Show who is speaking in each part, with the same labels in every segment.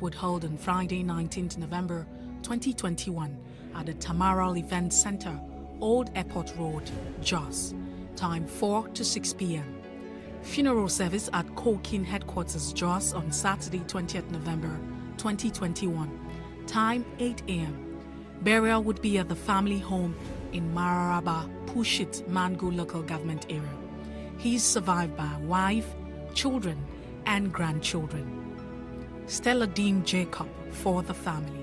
Speaker 1: would hold on Friday, 19th November 2021 at the Tamaral Event Center, Old Airport Road, Jos. Time 4 to 6 p.m. Funeral service at Kokin Headquarters, Jos on Saturday, 20th November 2021. Time 8 a.m. Burial would be at the family home in Mararaba, Pushit, Mango local government area. He is survived by a wife, children, and grandchildren. Stella Dean Jacob for the family.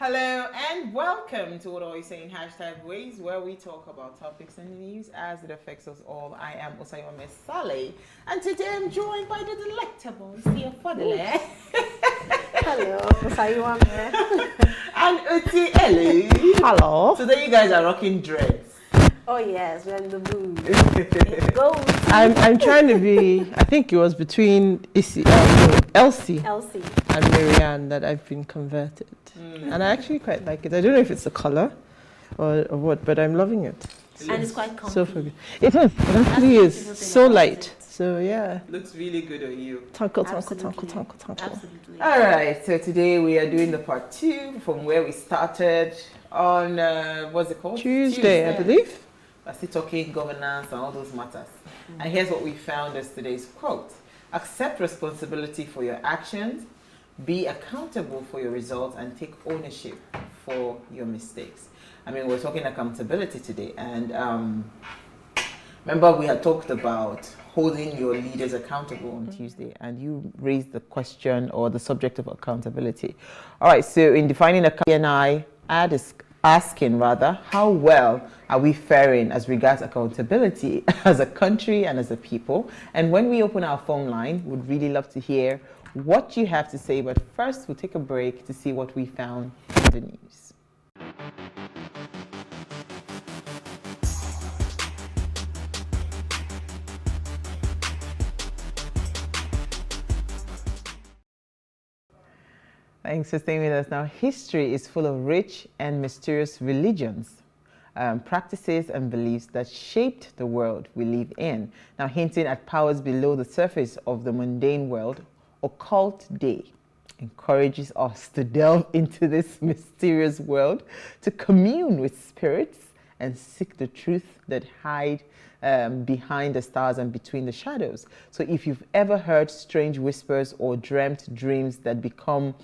Speaker 2: Hello and welcome to What Are We Saying #Ways, where we talk about topics and news as it affects us all. I am Osayome Saleh, and today I'm joined by the delectable Sia Fodele.
Speaker 3: Hello, Osayome.
Speaker 2: And Uti Elu.
Speaker 3: Hello.
Speaker 2: Today you guys are rocking dreads.
Speaker 3: Oh yes, we're in the mood. It goes.
Speaker 4: I'm trying to be, I think it was between Elsie and Marianne that I've been converted. And I actually quite like it. I don't know if it's the color or what, but I'm loving it.
Speaker 3: And it's quite comfy.
Speaker 4: So forgiving. It is. It actually is. So light. So yeah.
Speaker 2: Looks really good on you.
Speaker 4: Tankle.
Speaker 3: Absolutely.
Speaker 2: All right. So today we are doing the part 2 from where we started on what's it called?
Speaker 4: Tuesday, I believe.
Speaker 2: We're still talking governance and all those matters. And here's what we found as today's quote: accept responsibility for your actions, be accountable for your results, and take ownership for your mistakes. I mean, we're talking accountability today, and remember we had talked about holding your leaders accountable on Tuesday, and you raised the question or the subject of accountability. All right, so in defining accountability, asking rather, how well are we faring as regards accountability as a country and as a people? And when we open our phone line, we'd really love to hear what you have to say. But first, we'll take a break to see what we found in the news. Thanks for staying with us. Now, history is full of rich and mysterious religions, practices and beliefs that shaped the world we live in. Now, hinting at powers below the surface of the mundane world, Occult Day encourages us to delve into this mysterious world, to commune with spirits and seek the truth that hide behind the stars and between the shadows. So if you've ever heard strange whispers or dreamt dreams that became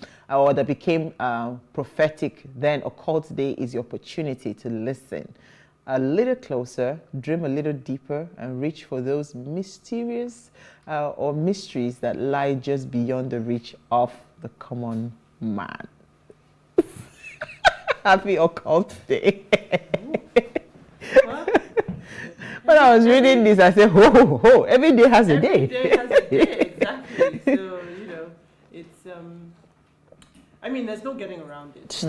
Speaker 2: prophetic, then Occult Day is your opportunity to listen a little closer, dream a little deeper, and reach for those mysterious or mysteries that lie just beyond the reach of the common man. Happy Occult Day. When I was reading this, I said, ho, ho, ho, every day has a day.
Speaker 4: Every day has a day, exactly. So, you know, it's, I mean, there's no getting around it.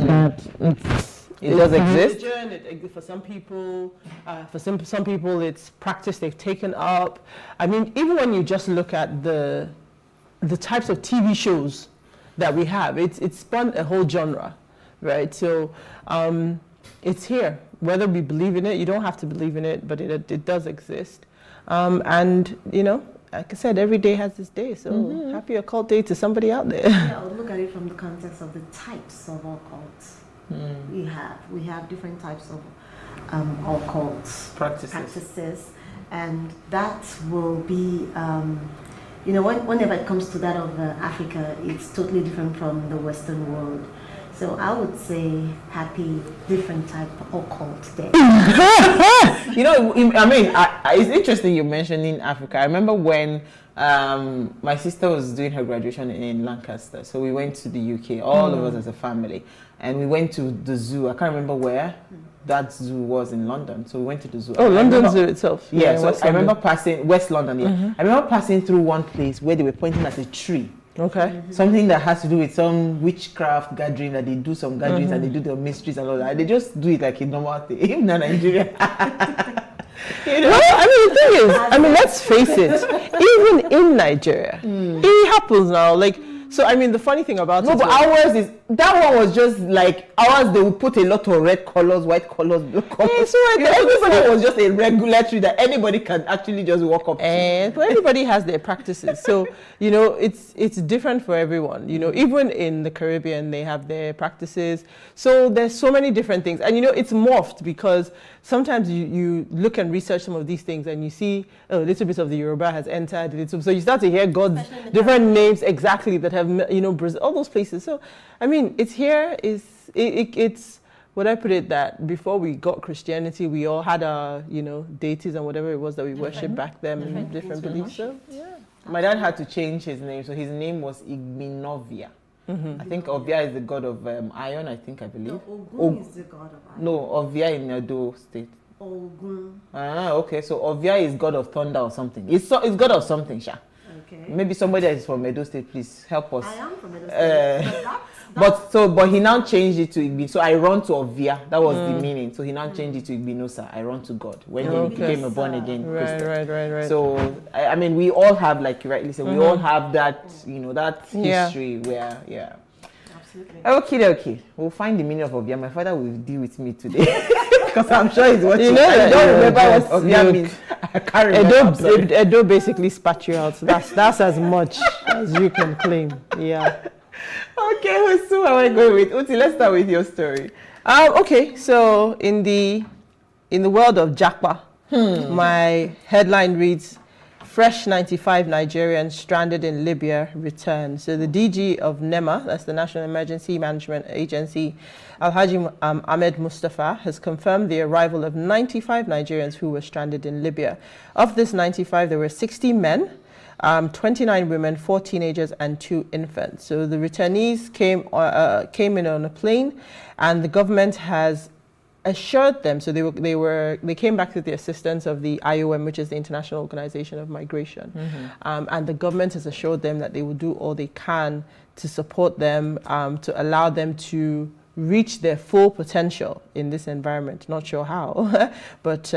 Speaker 2: It does exist.
Speaker 4: Religion, for some people, some people, it's practice they've taken up. I mean, even when you just look at the types of TV shows that we have, it's spun a whole genre, right? So it's here. Whether we believe in it, you don't have to believe in it, but it does exist. And, you know, like I said, every day has its day. So happy Occult Day to somebody out there.
Speaker 3: Yeah, I'll look at it from the context of the types of occults we have different types of occult practices, and that will be, you know, whenever it comes to that of Africa, it's totally different from the Western world. So I would say happy different type of occult day.
Speaker 2: You know, I mean, it's interesting you mentioning Africa. I remember when my sister was doing her graduation in Lancaster. So we went to the UK, all of us as a family. And we went to the zoo. I can't remember where that zoo was in London. So we went to the zoo.
Speaker 4: Oh, London Zoo itself.
Speaker 2: Yeah, so I remember passing, West London, yeah. I remember passing through one place where they were pointing at a tree.
Speaker 4: Okay.
Speaker 2: Something that has to do with some witchcraft gathering, that they do some gatherings and they do the mysteries and all that. They just do it like a normal thing, even in Nigeria. You know?
Speaker 4: Well, I mean, the thing is, I mean, let's face it, even in Nigeria, it happens now. Like, so I mean, the funny thing about
Speaker 2: no, but ours is, that one was just like, ours they would put a lot of red colors, white colors, blue colors.
Speaker 4: Yeah, so
Speaker 2: you know, everybody was just a regular tree that anybody can actually just walk up to.
Speaker 4: But everybody has their practices. So, you know, it's different for everyone. You know, even in the Caribbean, they have their practices. So there's so many different things. And, you know, it's morphed because sometimes you look and research some of these things and you see a little bit of the Yoruba has entered. So you start to hear God's different names exactly that have, you know, Brazil, all those places. So, I mean, it's here, it's, would I put it that before we got Christianity, we all had our, you know, deities and whatever it was that we worshipped back then, and different beliefs. So, yeah.
Speaker 2: My dad had to change his name, so his name was Igminovia. I think Ovia is the god of iron, I believe.
Speaker 3: No, Ogun is the god of iron.
Speaker 2: No, Ovia in Edo state.
Speaker 3: Ogun.
Speaker 2: Ah, okay, so Ovia is god of thunder or something. It's god of something, Sha.
Speaker 3: Okay.
Speaker 2: Maybe somebody that is from Edo state, please help us.
Speaker 3: I am from Edo state.
Speaker 2: But he now changed it to Igbi. So I run to Ovia. That was the meaning. So he now changed it to Igbinosa. I run to God when he became a born again Christian.
Speaker 4: Right.
Speaker 2: So I mean, we all have, like you rightly said, we all have that, you know, that history where, Absolutely. Okay. We'll find the meaning of Ovia. My father will deal with me today because I'm sure he's watching.
Speaker 4: You know,
Speaker 2: I don't remember what Ovia means. I can't remember.
Speaker 4: Edo basically spat you out. So that's as much as you can claim. Yeah.
Speaker 2: Okay, who am I going with? Uti, let's start with your story.
Speaker 4: Okay, so in the world of Japa, my headline reads, fresh 95 Nigerians stranded in Libya return. So the DG of NEMA, that's the National Emergency Management Agency, Alhaji Ahmed Mustafa, has confirmed the arrival of 95 Nigerians who were stranded in Libya. Of this 95, there were 60 men, 29 women, 4 teenagers, and 2 infants. So the returnees came in on a plane, and the government has assured them. So they came back with the assistance of the IOM, which is the International Organization of Migration, and the government has assured them that they will do all they can to support them, to allow them to reach their full potential in this environment. Not sure how, but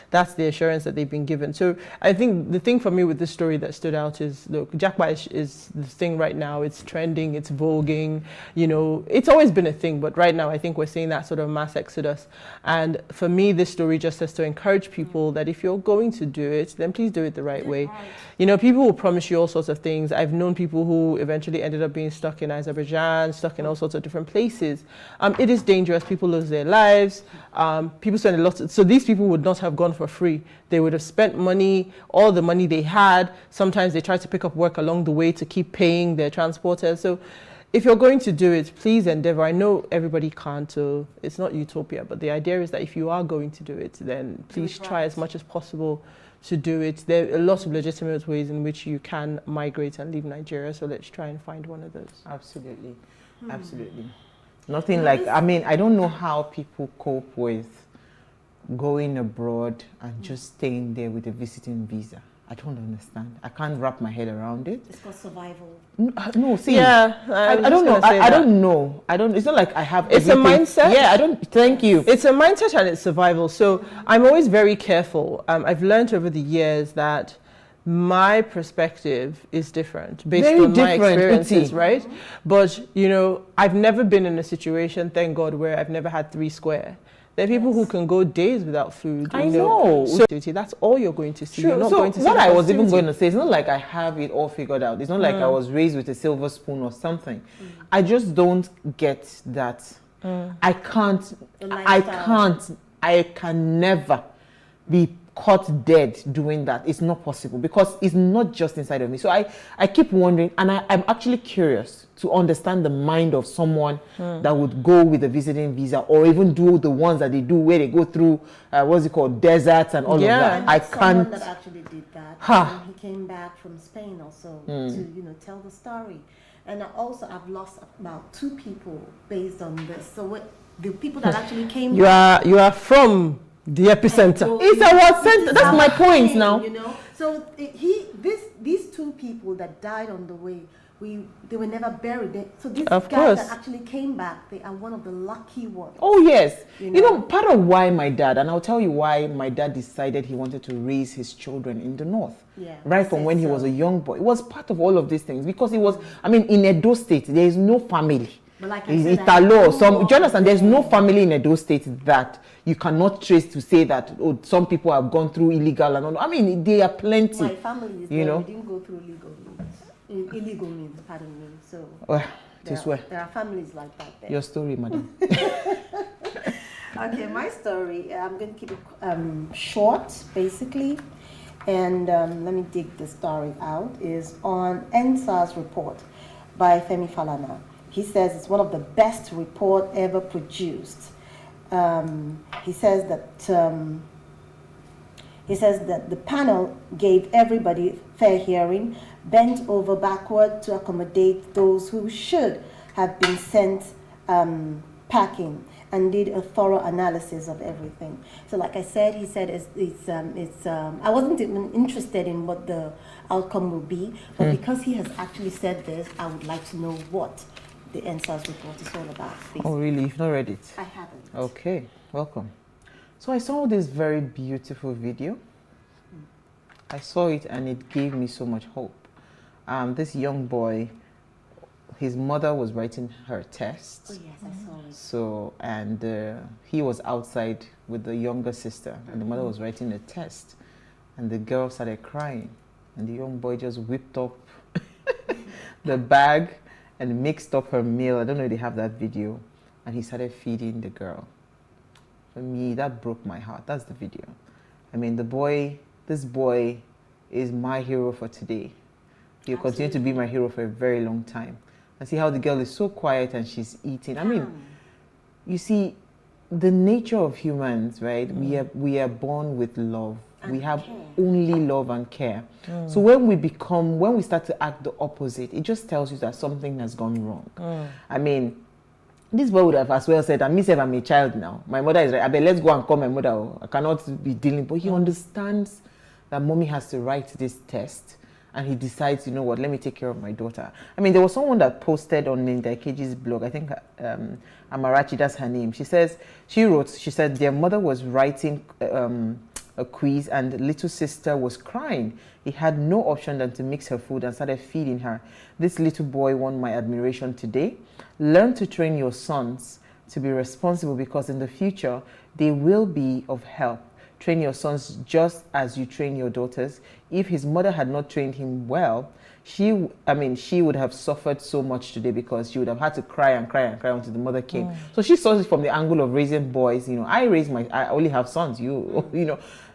Speaker 4: that's the assurance that they've been given. So I think the thing for me with this story that stood out is, look, Japa is the thing right now. It's trending, it's voguing, you know, it's always been a thing, but right now I think we're seeing that sort of mass exodus. And for me, this story just has to encourage people that if you're going to do it, then please do it the right way. You know, people will promise you all sorts of things. I've known people who eventually ended up being stuck in Azerbaijan, stuck in all sorts of different places. It is dangerous. People lose their lives. People spend a lot. So these people would not have gone for free. They would have spent money, all the money they had. Sometimes they try to pick up work along the way to keep paying their transporters. So if you're going to do it, please endeavor. I know everybody can't, so it's not utopia, but the idea is that if you are going to do it, then please try as much as possible to do it. There are lots of legitimate ways in which you can migrate and leave Nigeria, so let's try and find one of those.
Speaker 2: Absolutely. Absolutely. Nothing like, I mean, I don't know how people cope with going abroad and just staying there with a visiting visa. I don't understand. I can't wrap my head around it.
Speaker 3: It's called survival.
Speaker 2: No, see.
Speaker 4: Yeah,
Speaker 2: I don't know. I don't know. It's not like I have.
Speaker 4: It's everything. A mindset.
Speaker 2: Yeah, I don't. Thank you.
Speaker 4: It's a mindset and it's survival. So I'm always very careful. I've learned over the years that my perspective is different based on my experiences, right? But you know, I've never been in a situation, thank God, where I've never had 3 square. There are people who can go days without food.
Speaker 2: I know.
Speaker 4: So that's all you're going to see.
Speaker 2: Sure.
Speaker 4: You're not
Speaker 2: so
Speaker 4: going to see
Speaker 2: what I was even going to say, it's not like I have it all figured out. It's not like I was raised with a silver spoon or something. I just don't get that. I can never be caught dead doing that. It's not possible because it's not just inside of me. So I keep wondering, and I'm actually curious to understand the mind of someone that would go with a visiting visa, or even do the ones that they do where they go through what's it called, deserts and all of that. I can't.
Speaker 3: Someone that actually did that. And he came back from Spain also to tell the story. And I've lost about 2 people based on this. So the people that actually came.
Speaker 4: You are from the epicenter.
Speaker 2: It's our center. That's my point now.
Speaker 3: You know, so these 2 people that died on the way, they were never buried. So these guys that actually came back, they are one of the lucky ones.
Speaker 2: Oh yes, you know, part of why my dad, and I'll tell you why my dad decided he wanted to raise his children in the north. Yeah, right from when he was a young boy. It was part of all of these things because it was. I mean, in Edo State, there is no family.
Speaker 3: But like
Speaker 2: do you understand? There's no family in Edo State that you cannot trace to say that some people have gone through illegal and all. I mean, there are plenty.
Speaker 3: My family is there. We didn't go through illegal means, pardon me. So there are families like that there.
Speaker 2: Your story, madam.
Speaker 3: Okay, my story. I'm going to keep it short, basically. And let me dig the story out. Is on NSAS report by Femi Falana. He says it's one of the best report ever produced. He says that the panel gave everybody fair hearing, bent over backward to accommodate those who should have been sent packing, and did a thorough analysis of everything. So, like I said, he said I wasn't even interested in what the outcome will be, but because he has actually said this, I would like to know what the NSAS report is all about. Basically.
Speaker 2: Oh, really? You've not read it?
Speaker 3: I haven't.
Speaker 2: Okay, welcome. So I saw this very beautiful video. I saw it and it gave me so much hope. This young boy, his mother was writing her test.
Speaker 3: Oh yes, I saw it.
Speaker 2: So, and he was outside with the younger sister, and the mother was writing a test, and the girl started crying, and the young boy just whipped up the bag and mixed up her meal. I don't know if they have that video, and he started feeding the girl. For me, that broke my heart. That's the video. I mean, this boy is my hero for today. He'll continue to be my hero for a very long time. And see how the girl is so quiet and she's eating. I mean, you see, the nature of humans, right? We are born with love. We have only love and care. So when we start to act the opposite, it just tells you that something has gone wrong. I mean, this boy would have as well said, I'm a child now. My mother is right. I bet let's go and call my mother. I cannot be dealing. But he understands that mommy has to write this test. And he decides, you know what, let me take care of my daughter. I mean, there was someone that posted on Linda Keji's blog, I think Amarachi, that's her name. She said their mother was writing a quiz and little sister was crying. He had no option than to mix her food and started feeding her. This little boy won my admiration today. Learn to train your sons to be responsible because in the future, they will be of help. Train your sons just as you train your daughters. If his mother had not trained him well, she would have suffered so much today because she would have had to cry and cry and cry until the mother came. So she saw it from the angle of raising boys. You know, I only have sons.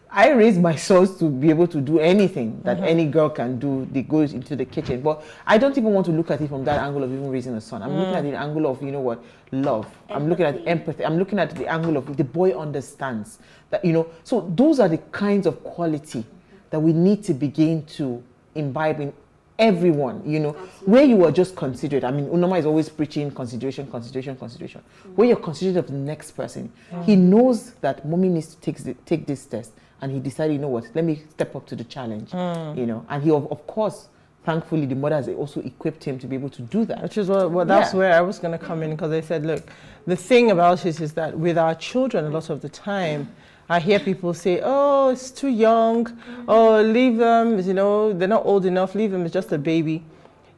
Speaker 2: I raise my sons to be able to do anything that any girl can do. They go into the kitchen. But I don't even want to look at it from that angle of even raising a son. I'm looking at the angle of, love. Empathy. I'm looking at empathy. I'm looking at the angle of the boy understands that, So those are the kinds of quality that we need to begin to imbibe in everyone, where you are just considerate. I mean, Unoma is always preaching consideration. Where you're considerate of the next person. He knows that mommy needs to take this test. And he decided, you know what, let me step up to the challenge, And he, of course, thankfully, the mother has also equipped him to be able to do that.
Speaker 4: Which is that's where I was going to come in, because I said, look, the thing about it is that with our children, a lot of the time, I hear people say, oh, it's too young. Oh, leave them, they're not old enough. Leave them, it's just a baby.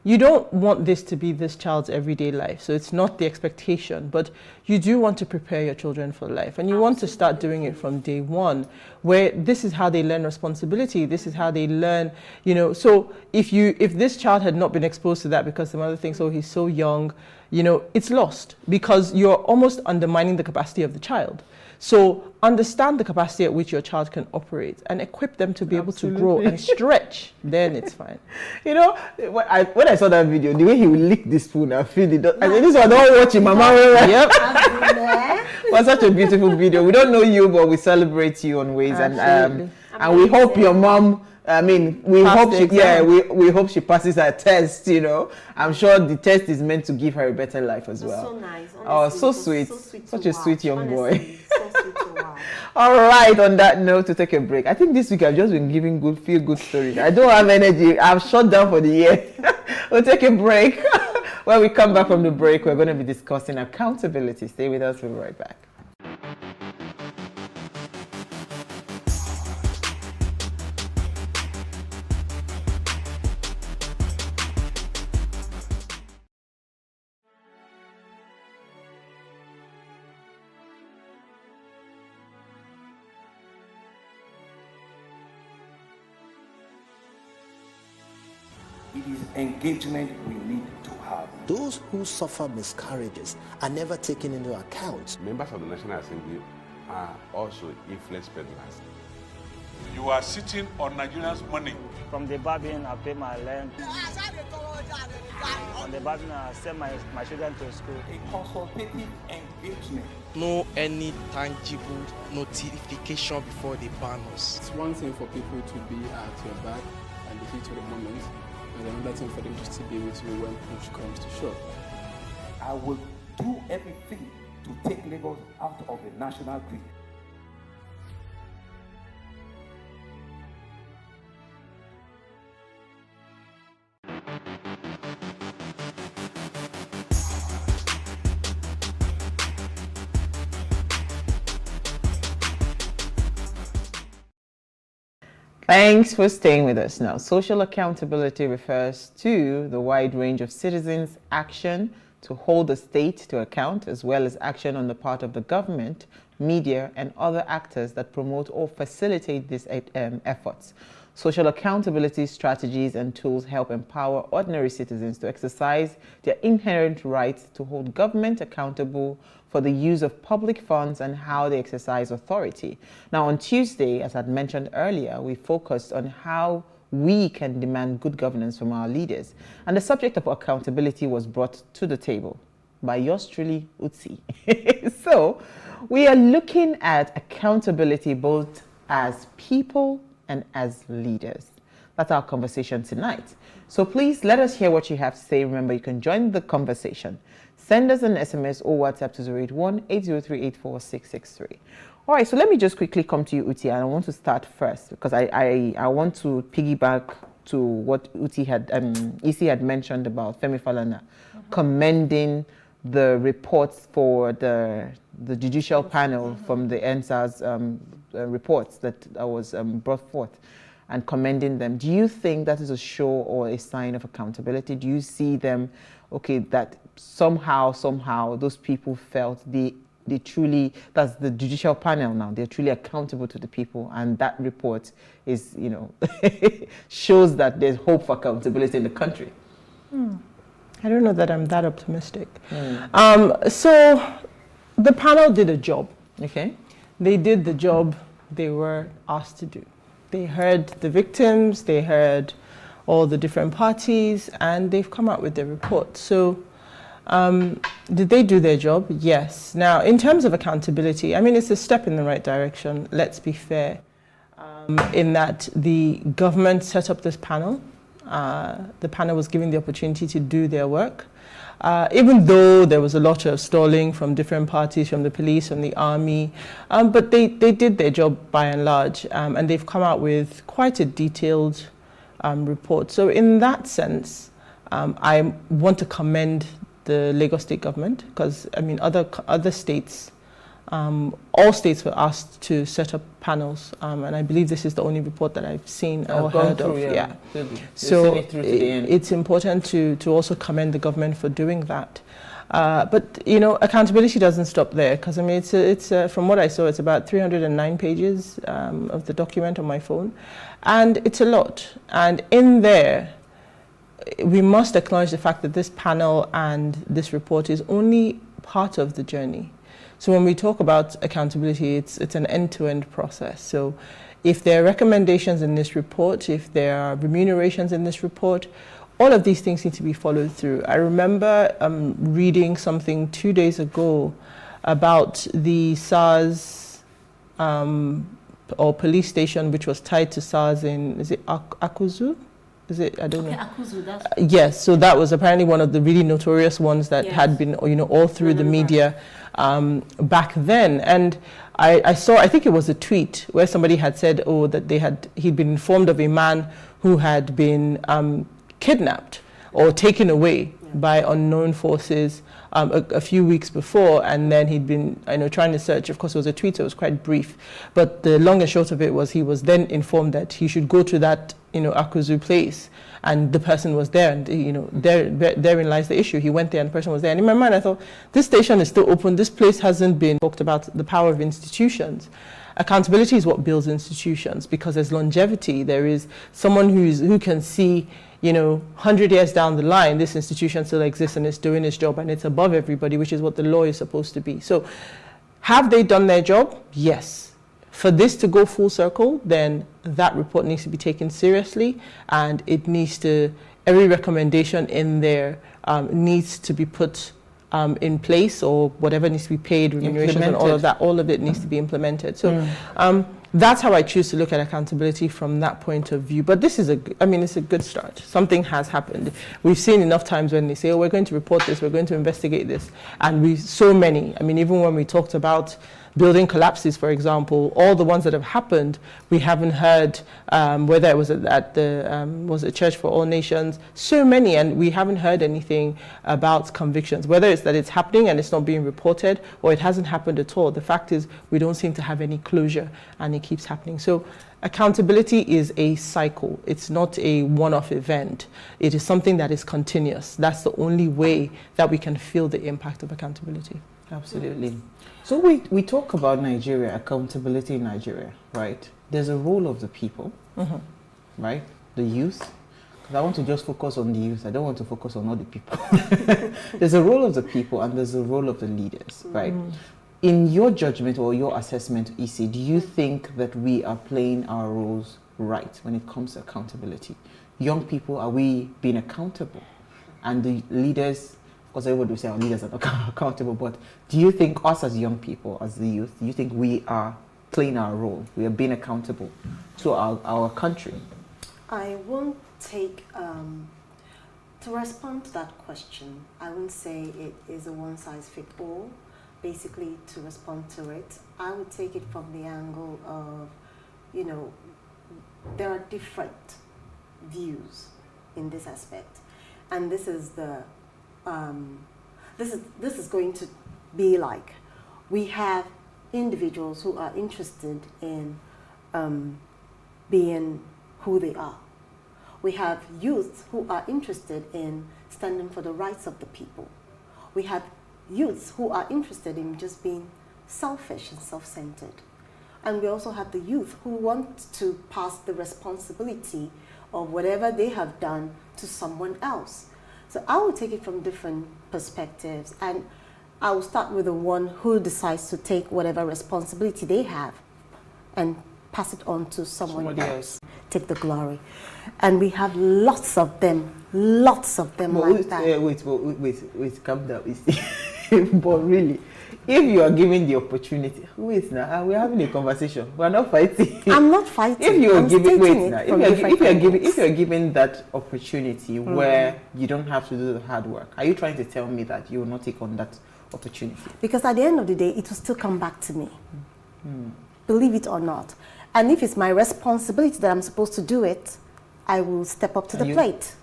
Speaker 4: You don't want this to be this child's everyday life. So it's not the expectation, but you do want to prepare your children for life. And you want to start doing it from day one, where this is how they learn responsibility. This is how they learn, So if this child had not been exposed to that because the mother thinks, oh, he's so young, it's lost because you're almost undermining the capacity of the child. So understand the capacity at which your child can operate and equip them to be able to grow and stretch. Then it's fine.
Speaker 2: When I saw that video, the way he would lick the spoon and feed it, I said, this one don't watch him, Mama. Yep. It was such a beautiful video. We don't know you, but we celebrate you on ways, and we hope your mom. We hope she passes her test. I'm sure the test is meant to give her a better life as well.
Speaker 3: So nice. Honestly,
Speaker 2: oh, so sweet. Such a sweet young boy.
Speaker 3: So sweet to watch.
Speaker 2: All right. On that note, to take a break. I think this week I've just been giving feel good stories. I don't have energy. I'm shut down for the year. We'll take a break. When we come back from the break, we're going to be discussing accountability. Stay with us. We'll be right back.
Speaker 5: It is engagement we need to have.
Speaker 6: Those who suffer miscarriages are never taken into account.
Speaker 7: Members of the National Assembly are also influence peddlers.
Speaker 8: You are sitting on Nigerians' money.
Speaker 9: From the barbing, I pay my rent. On the barbing, I send my children to school.
Speaker 5: A consultative engagement.
Speaker 10: No any tangible notification before they ban us.
Speaker 11: It's one thing for people to be at your back and the heat of the moment, and another thing for them to still be with you when push comes to shove.
Speaker 5: I will do everything to take Lagos out of the national grid.
Speaker 2: Thanks for staying with us. Now, social accountability refers to the wide range of citizens' action to hold the state to account, as well as action on the part of the government, media, and other actors that promote or facilitate these efforts. Social accountability strategies and tools help empower ordinary citizens to exercise their inherent right to hold government accountable for the use of public funds and how they exercise authority. Now, on Tuesday, as I'd mentioned earlier, we focused on how we can demand good governance from our leaders. And the subject of accountability was brought to the table by yours truly, Utsi. So we are looking at accountability both as people and as leaders. That's our conversation tonight. So please let us hear what you have to say. Remember, you can join the conversation. Send us an SMS or WhatsApp to 081-803-84663. All right, so let me just quickly come to you, Uti, and I want to start first because I want to piggyback to what Uti had, Isi had mentioned about Femi Falana, commending the reports for the judicial panel from the NSAS reports that was brought forth, and commending them. Do you think that is a show or a sign of accountability? Do you see them, okay, that somehow those people felt they truly, that's the judicial panel now, they're truly accountable to the people, and that report is, you know, shows that there's hope for accountability in the country?
Speaker 4: I don't know that I'm that optimistic. So the panel did a job.
Speaker 2: Okay.
Speaker 4: They did the job they were asked to do. They heard the victims, they heard all the different parties, and they've come out with their report. So did they do their job? Yes. Now, in terms of accountability, I mean, it's a step in the right direction, let's be fair, in that the government set up this panel. The panel was given the opportunity to do their work. Even though there was a lot of stalling from different parties, from the police, from the army, but they did their job by and large, and they've come out with quite a detailed report. So in that sense, I want to commend the Lagos State government, because I mean other states, all states were asked to set up panels, and I believe this is the only report that I've seen or heard of. Yeah. So it's important to also commend the government for doing that. But you know, accountability doesn't stop there, because I mean it's from what I saw, it's about 309 pages of the document on my phone, and it's a lot. And in there, we must acknowledge the fact that this panel and this report is only part of the journey. So when we talk about accountability, it's an end-to-end process. So if there are recommendations in this report, if there are remunerations in this report, all of these things need to be followed through. I remember reading something 2 days ago about the SARS or police station, which was tied to SARS in, is it Akuzu? Is it? I don't know.
Speaker 3: Akuzu, that's
Speaker 4: yes, so that was apparently one of the really notorious ones that had been, you know, all through the media back then. And I saw, I think it was a tweet where somebody had said, oh, that he'd been informed of a man who had been kidnapped or taken away by unknown forces a few weeks before, and then he'd been, you know, trying to search. Of course, it was a tweet, so it was quite brief. But the long and short of it was, he was then informed that he should go to that, you know, Akuzu place, and the person was there, and you know, therein lies the issue. He went there, and the person was there. And in my mind, I thought, this station is still open. This place hasn't been talked about. The power of institutions. Accountability is what builds institutions, because there's longevity. There is someone who can see, you know, 100 years down the line, this institution still exists and it's doing its job and it's above everybody, which is what the law is supposed to be. So have they done their job? Yes. For this to go full circle, then that report needs to be taken seriously, and it needs to, every recommendation in there needs to be put in place, or whatever needs to be paid, remunerations and all of that, all of it needs to be implemented. So that's how I choose to look at accountability from that point of view. But this is it's a good start. Something has happened. We've seen enough times when they say, oh, we're going to report this, we're going to investigate this. And so many, I mean, even when we talked about building collapses, for example, all the ones that have happened, we haven't heard, whether it was at the, was it Church for All Nations, so many, and we haven't heard anything about convictions, whether it's that it's happening and it's not being reported, or it hasn't happened at all. The fact is, we don't seem to have any closure, and it keeps happening. So accountability is a cycle. It's not a one-off event. It is something that is continuous. That's the only way that we can feel the impact of accountability.
Speaker 2: Absolutely. So we talk about Nigeria, accountability in Nigeria, right? There's a role of the people, right? The youth. Because I want to just focus on the youth. I don't want to focus on all the people. There's a role of the people and there's a role of the leaders, right? in your judgment or your assessment, Isi, do you think that we are playing our roles right when it comes to accountability? Young people, are we being accountable? And the leaders, because everybody will say our leaders are not accountable, but do you think us as young people, as the youth, do you think we are playing our role? We are being accountable to our country?
Speaker 3: I won't take, to respond to that question, I won't say it is a one-size-fits-all. Basically, to respond to it, I would take it from the angle of, you know, there are different views in this aspect, and this is the this is going to be like, we have individuals who are interested in being who they are. We have youths who are interested in standing for the rights of the people. We have youths who are interested in just being selfish and self-centered. And we also have the youth who want to pass the responsibility of whatever they have done to someone else. So I will take it from different perspectives, and I will start with the one who decides to take whatever responsibility they have and pass it on to someone else. Take the glory. And we have lots of them like that.
Speaker 2: Wait, calm down. But really, if you are given the opportunity, wait now, we're having a conversation. We're not fighting.
Speaker 3: I'm not fighting.
Speaker 2: If you are given, wait now, if you're given that opportunity where you don't have to do the hard work, are you trying to tell me that you will not take on that opportunity?
Speaker 3: Because at the end of the day, it will still come back to me. Believe it or not. And if it's my responsibility that I'm supposed to do it, I will step up to the plate.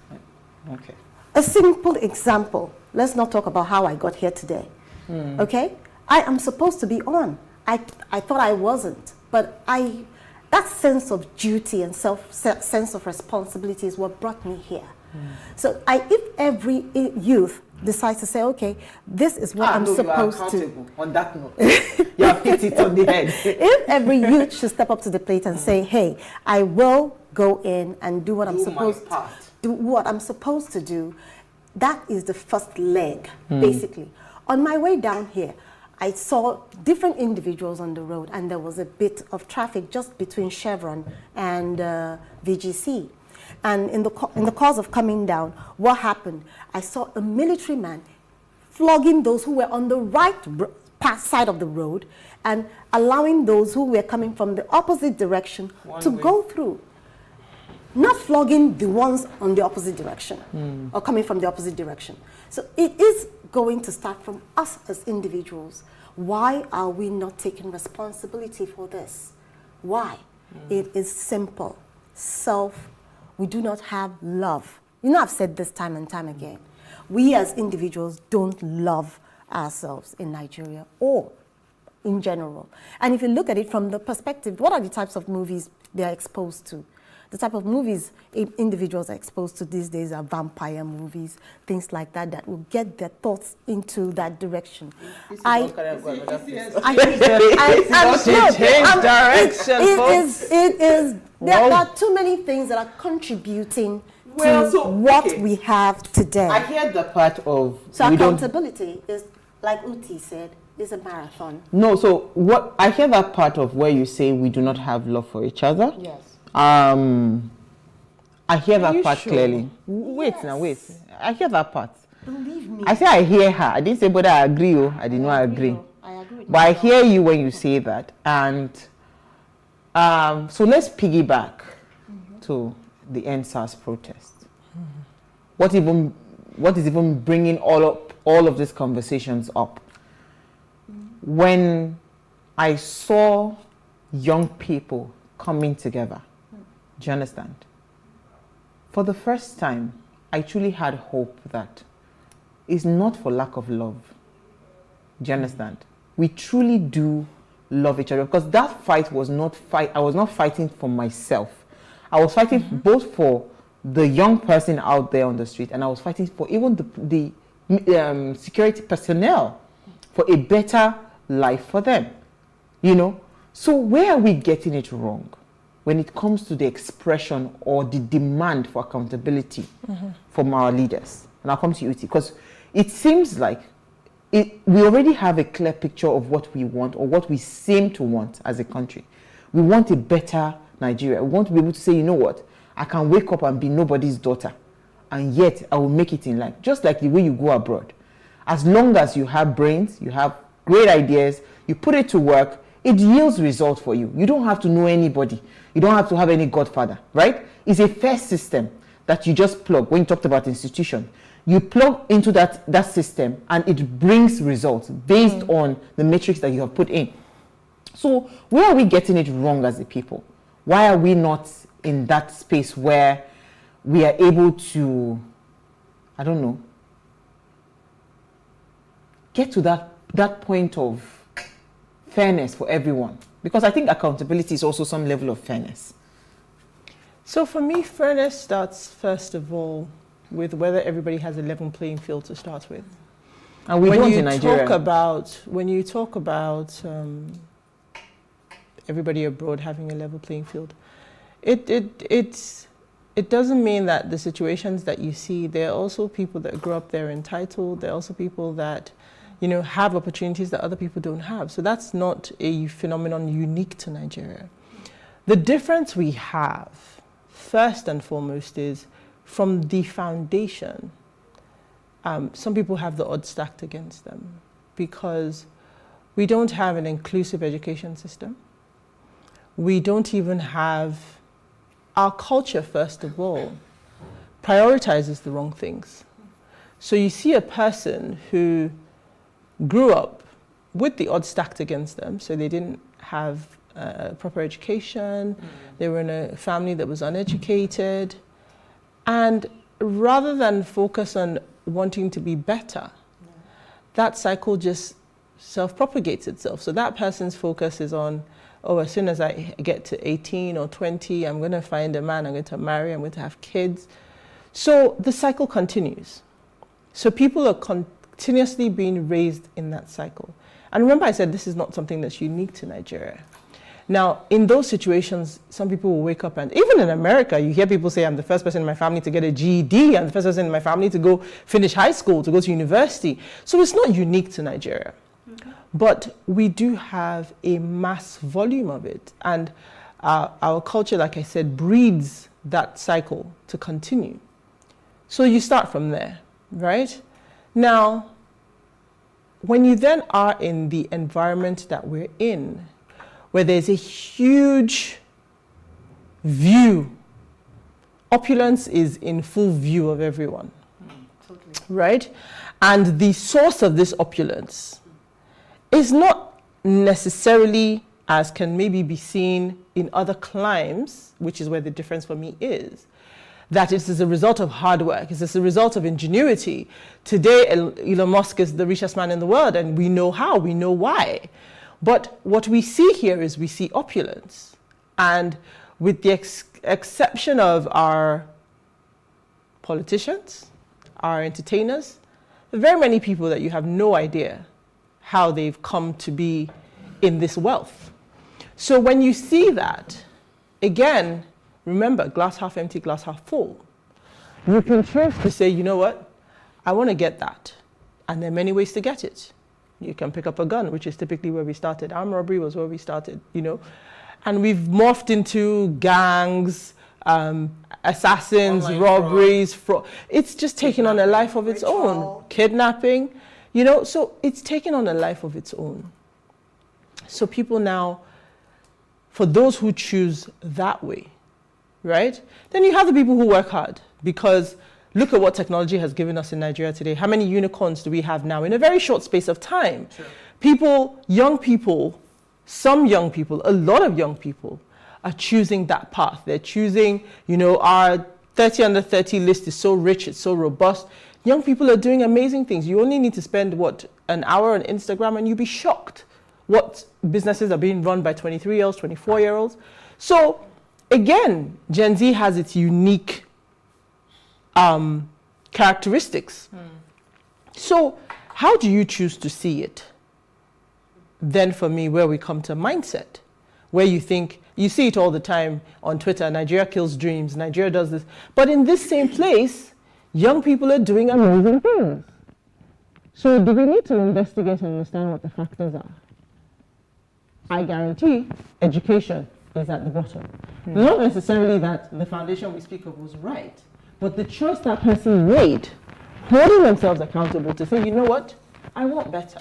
Speaker 2: Okay.
Speaker 3: A simple example. Let's not talk about how I got here today. Okay? I am supposed to be on. I thought I wasn't. But that sense of duty and sense of responsibility is what brought me here. So if every youth decides to say, okay, this is what I'm supposed to.
Speaker 2: On that note, you have hit it on the head.
Speaker 3: If every youth should step up to the plate and say, hey, I will go in and do what I'm supposed to do, that is the first leg, basically. On my way down here, I saw different individuals on the road, and there was a bit of traffic just between Chevron and VGC. And in the course of coming down, what happened? I saw a military man flogging those who were on the right side of the road and allowing those who were coming from the opposite direction to go through. Not flogging the ones on the opposite direction or coming from the opposite direction. So it is going to start from us as individuals. Why are we not taking responsibility for this? Why? It is simple. We do not have love. You know, I've said this time and time again. We as individuals don't love ourselves in Nigeria or in general. And if you look at it from the perspective, what are the types of movies they are exposed to? The type of movies individuals are exposed to these days are vampire movies, things like that, that will get their thoughts into that direction. There are too many things that are contributing to what we have today.
Speaker 2: I hear the part of...
Speaker 3: So accountability is, like Uti said, is a marathon.
Speaker 2: No, so what I hear that part of where you say we do not have love for each other.
Speaker 3: Yes.
Speaker 2: I hear that part clearly. Wait. I hear that part.
Speaker 3: Believe me.
Speaker 2: I say I hear her. I didn't say whether I agree or I did not agree.
Speaker 3: I agree.
Speaker 2: But I hear you when you say that. And so let's piggyback to the NSAS protest. What is even bringing all of these conversations up? When I saw young people coming together, do you understand? For the first time, I truly had hope that it's not for lack of love. Do you understand? We truly do love each other, because that fight was not I was not fighting for myself. I was fighting both for the young person out there on the street, and I was fighting for even the security personnel, for a better life for them. You know? So where are we getting it wrong when it comes to the expression or the demand for accountability from our leaders? And I'll come to you, because it seems like we already have a clear picture of what we want or what we seem to want as a country. We want a better Nigeria. We want to be able to say, you know what, I can wake up and be nobody's daughter, and yet I will make it in life. Just like the way you go abroad. As long as you have brains, you have great ideas, you put it to work, it yields results for you. You don't have to know anybody. You don't have to have any godfather, right? It's a fair system that you just plug. When you talked about institution, you plug into that system and it brings results based on the matrix that you have put in. So where are we getting it wrong as a people? Why are we not in that space where we are able to, I don't know, get to that point of fairness for everyone? Because I think accountability is also some level of fairness.
Speaker 4: So for me, fairness starts first of all with whether everybody has a level playing field to start with.
Speaker 2: And we don't in Nigeria.
Speaker 4: When you talk about everybody abroad having a level playing field, it doesn't mean that the situations that you see, there are also people that grew up there entitled. There are also people that, you know, have opportunities that other people don't have. So that's not a phenomenon unique to Nigeria. The difference we have, first and foremost, is from the foundation. Some people have the odds stacked against them because we don't have an inclusive education system. We don't even have, our culture, first of all, prioritizes the wrong things. So you see a person who grew up with the odds stacked against them, so they didn't have proper education, they were in a family that was uneducated, and rather than focus on wanting to be better, that cycle just self-propagates itself. So that person's focus is on, oh, as soon as I get to 18 or 20, I'm going to find a man, I'm going to marry, I'm going to have kids. So the cycle continues. So people are continuously being raised in that cycle. And remember I said this is not something that's unique to Nigeria. Now, in those situations, some people will wake up and, even in America, you hear people say, I'm the first person in my family to get a GED, I'm the first person in my family to go finish high school, to go to university. So it's not unique to Nigeria. But we do have a mass volume of it. And our culture, like I said, breeds that cycle to continue. So you start from there, right? Now, when you then are in the environment that we're in, where there's a huge view, opulence is in full view of everyone, right? And the source of this opulence is not necessarily, as can maybe be seen in other climes, which is where the difference for me is, that it is a result of hard work, it is a result of ingenuity. Today, Elon Musk is the richest man in the world, and we know how, we know why. But what we see here is we see opulence. And with the exception of our politicians, our entertainers, there are very many people that you have no idea how they've come to be in this wealth. So when you see that, again, remember, glass half empty, glass half full. You can choose to say, you know what, I want to get that. And there are many ways to get it. You can pick up a gun, which is typically where we started. Armed robbery was where we started, you know. And we've morphed into gangs, assassins, online robberies, fraud. It's just taken on a life of its own. Kidnapping, you know, so it's taken on a life of its own. So people now, for those who choose that way, right? Then you have the people who work hard, because look at what technology has given us in Nigeria today. How many unicorns do we have now in a very short space of time? Sure. People, young people, some young people, a lot of young people are choosing that path. They're choosing, you know, our 30 under 30 list is so rich, it's so robust. Young people are doing amazing things. You only need to spend, what, an hour on Instagram and you'll be shocked what businesses are being run by 23-year-olds, 24-year-olds. So again, Gen Z has its unique characteristics. So how do you choose to see it? Then for me, where we come to mindset, where you think, you see it all the time on Twitter, Nigeria kills dreams, Nigeria does this. But in this same place, young people are doing amazing things. So do we need to investigate and understand what the factors are? I guarantee education is at the bottom. Not necessarily that the foundation we speak of was right, but the choice that person made, holding themselves accountable to say, you know what, I want better.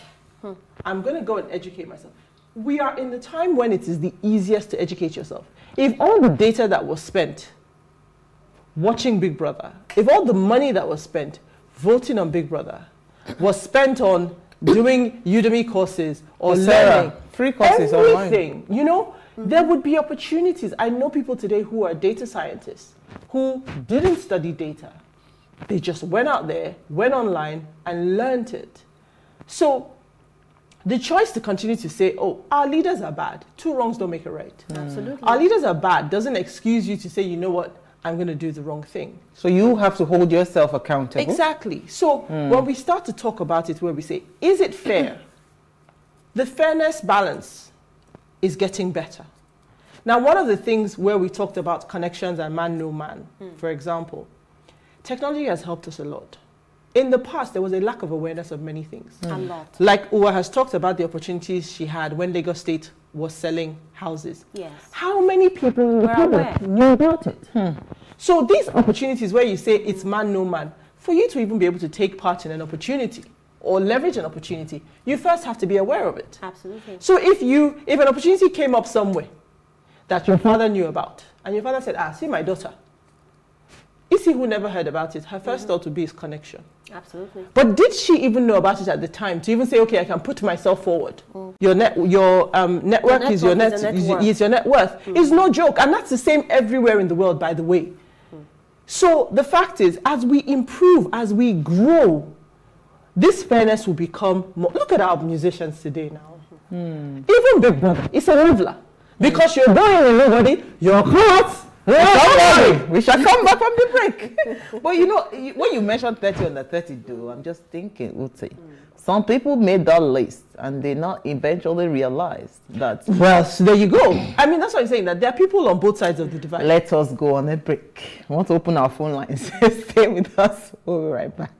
Speaker 4: I'm going to go and educate myself. We are in the time when it is the easiest to educate yourself. If all the data that was spent watching Big Brother, if all the money that was spent voting on Big Brother was spent on doing Udemy courses or learning
Speaker 2: free courses
Speaker 4: everything,
Speaker 2: online,
Speaker 4: you know, there would be opportunities. I know people today who are data scientists who didn't study data. They just went out there, went online and learned it. So the choice to continue to say, oh, our leaders are bad. Two wrongs don't make a right.
Speaker 3: Absolutely.
Speaker 4: Our leaders are bad doesn't excuse you to say, you know what, I'm going to do the wrong thing.
Speaker 2: So you have to hold yourself accountable.
Speaker 4: Exactly. So when we start to talk about it, where we say, is it fair? The fairness balance is getting better. Now, one of the things where we talked about connections and man, no man, for example, technology has helped us a lot. In the past, there was a lack of awareness of many things.
Speaker 3: A lot.
Speaker 4: Like Uwa has talked about the opportunities she had when Lagos State was selling houses.
Speaker 3: Yes.
Speaker 4: How many people in the public knew about it? So these opportunities where you say it's man, no man, for you to even be able to take part in an opportunity or leverage an opportunity, you first have to be aware of it.
Speaker 3: Absolutely.
Speaker 4: So if an opportunity came up somewhere that your father knew about, and your father said, see my daughter, Isi, who never heard about it, her first thought would be his connection.
Speaker 3: Absolutely.
Speaker 4: But did she even know about it at the time to even say, okay, I can put myself forward? Your network is your net worth. It's no joke, and that's the same everywhere in the world, by the way. So the fact is, as we improve, as we grow, this fairness will become more. Look at our musicians today now. Even Big Brother, it's a leveler. Because you're going with nobody, your heart.
Speaker 2: We shall come back from the break. But you know, when you mentioned 30 under 30, though, I'm just thinking, Uti, some people made that list and they not eventually realized that.
Speaker 4: Well, so there you go. I mean, that's what I'm saying, that there are people on both sides of the divide.
Speaker 2: Let us go on a break. I want to open our phone lines. Stay with us. We'll be right back.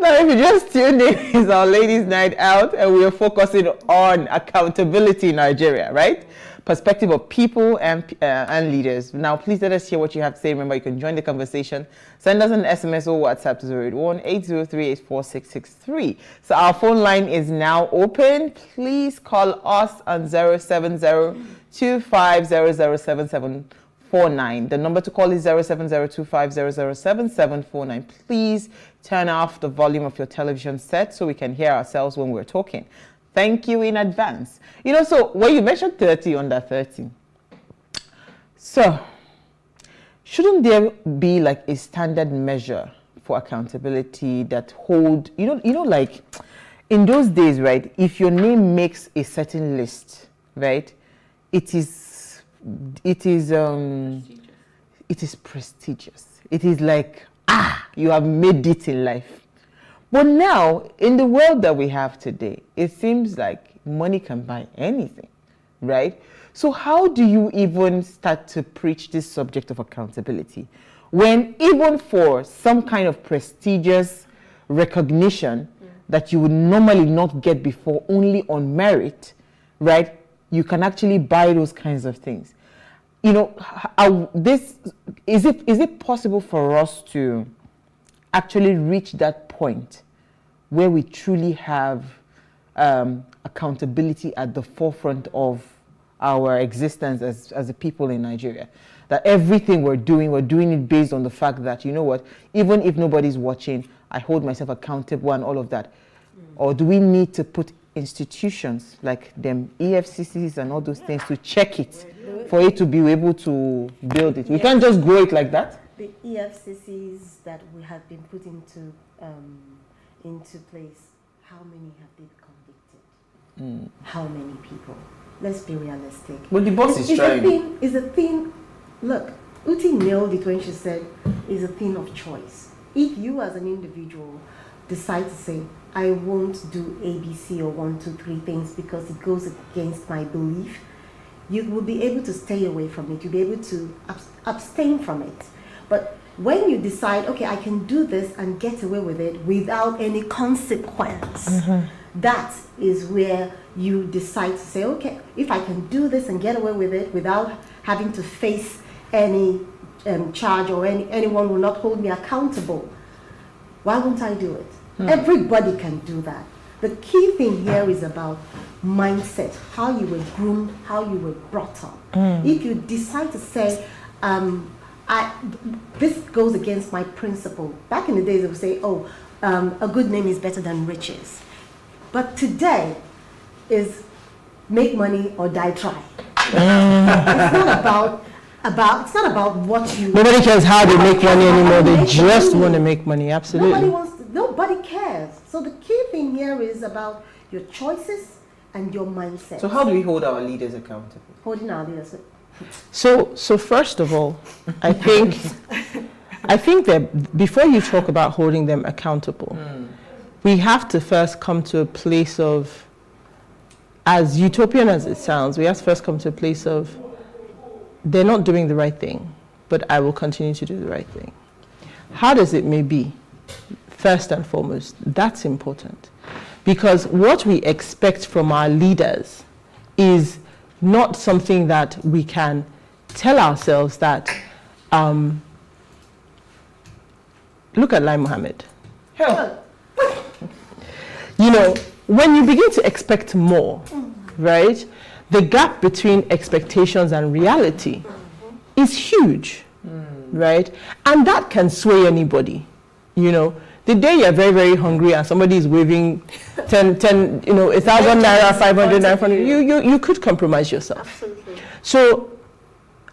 Speaker 2: Now, if you just tuned in, it's our ladies' night out, and we are focusing on accountability in Nigeria, right? Perspective of people and leaders. Now, please let us hear what you have to say. Remember, you can join the conversation. Send us an SMS or WhatsApp to 081-803-84663. So our phone line is now open. Please call us on 070-25007749. The number to call is 070-25007749. Please turn off the volume of your television set so we can hear ourselves when we're talking. Thank you in advance. You know, so when you mentioned 30 under 30, so shouldn't there be like a standard measure for accountability that hold, you know, like in those days, right? If your name makes a certain list, right? It is prestigious. It is like, you have made it in life. But now, in the world that we have today, it seems like money can buy anything, right? So how do you even start to preach this subject of accountability when even for some kind of prestigious recognition that you would normally not get before only on merit, right? You can actually buy those kinds of things. You know, is it possible for us to actually reach that point where we truly have accountability at the forefront of our existence as a people in Nigeria? That everything we're doing it based on the fact that, you know what, even if nobody's watching, I hold myself accountable and all of that. Or do we need to put institutions like them EFCCs and all those things to check it for it to be able to build it? We can't just grow it like that.
Speaker 3: The EFCCs that we have been put into place, how many have they convicted? How many people? Let's be realistic.
Speaker 2: Well, the boss is trying.
Speaker 3: It's a thing. Look, Uti nailed it when she said it's a thing of choice. If you as an individual decide to say, I won't do ABC or 1, 2, 3 things because it goes against my belief, you will be able to stay away from it. You'll be able to abstain from it. But when you decide, okay, I can do this and get away with it without any consequence, that is where you decide to say, okay, if I can do this and get away with it without having to face any charge or anyone will not hold me accountable, why won't I do it? Everybody can do that. The key thing here is about mindset, how you were groomed, how you were brought up. If you decide to say, this goes against my principle. Back in the days, they would say, a good name is better than riches. But today is make money or die trying. It's not about what you...
Speaker 4: Nobody cares how they make money anymore. They just want to make money, absolutely.
Speaker 3: Nobody cares. So the key thing here is about your choices and your mindset.
Speaker 2: So how do we hold our leaders accountable?
Speaker 3: Holding our leaders.
Speaker 4: So first of all, I think that before you talk about holding them accountable, we have to first come to a place of, as utopian as it sounds, we have to first come to a place of, they're not doing the right thing, but I will continue to do the right thing. Hard as it may be, first and foremost, that's important. Because what we expect from our leaders is not something that we can tell ourselves that, look at Lai Mohammed.
Speaker 2: Hell.
Speaker 4: You know, when you begin to expect more, right, the gap between expectations and reality is huge, right? And that can sway anybody, you know. The day you're very, very hungry and somebody is waving 10, 1,000 naira, 500 naira, you could compromise yourself.
Speaker 3: Absolutely.
Speaker 4: So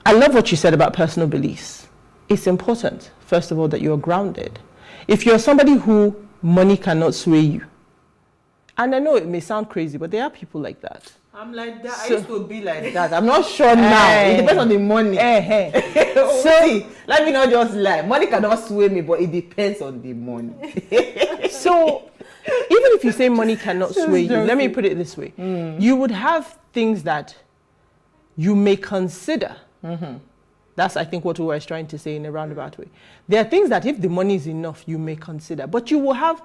Speaker 4: I love what you said about personal beliefs. It's important, first of all, that you're grounded. If you're somebody who money cannot sway you, and I know it may sound crazy, but there are people like that.
Speaker 2: I'm like that. I used to be like that.
Speaker 4: I'm not sure now.
Speaker 2: It depends on the money.
Speaker 4: So
Speaker 2: let me not just lie. Money cannot sway me, but it depends on the money.
Speaker 4: So even if you say money cannot sway you, let me put it this way. You would have things that you may consider. That's, I think, what we were trying to say in a roundabout way. There are things that if the money is enough, you may consider. But you will have